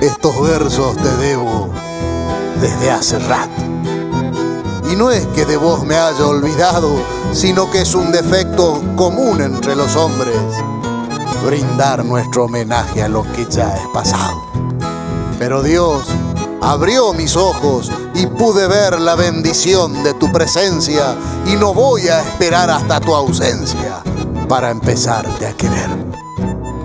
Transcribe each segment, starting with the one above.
Estos versos te debo desde hace rato. Y no es que de vos me haya olvidado, sino que es un defecto común entre los hombres brindar nuestro homenaje a lo que ya es pasado. Pero Dios abrió mis ojos y pude ver la bendición de tu presencia, y no voy a esperar hasta tu ausencia para empezarte a querer.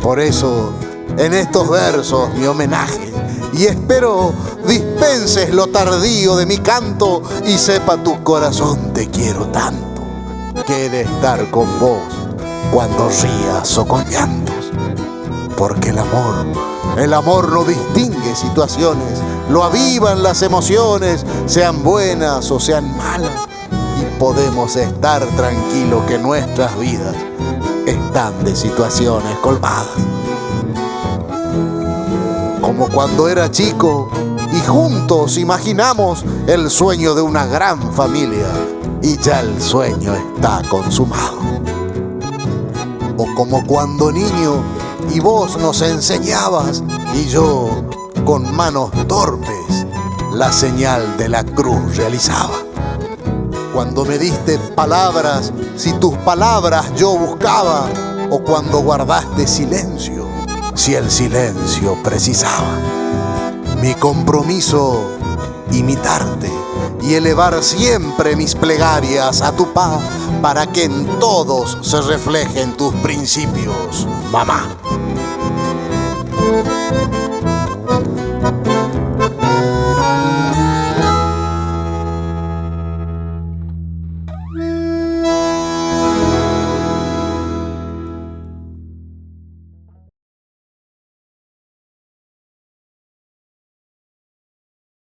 Por eso, en estos versos mi homenaje, y espero dispenses lo tardío de mi canto y sepa tu corazón te quiero tanto, que he de estar con vos cuando rías o con llantos. Porque el amor no distingue situaciones, lo avivan las emociones, sean buenas o sean malas, y podemos estar tranquilos que nuestras vidas están de situaciones colmadas. Como cuando era chico y juntos imaginamos el sueño de una gran familia y ya el sueño está consumado. O como cuando niño y vos nos enseñabas y yo con manos torpes la señal de la cruz realizaba. Cuando me diste palabras, si tus palabras yo buscaba, o cuando guardaste silencio, si el silencio precisaba. Mi compromiso, imitarte y elevar siempre mis plegarias a tu paz, para que en todos se reflejen tus principios, mamá.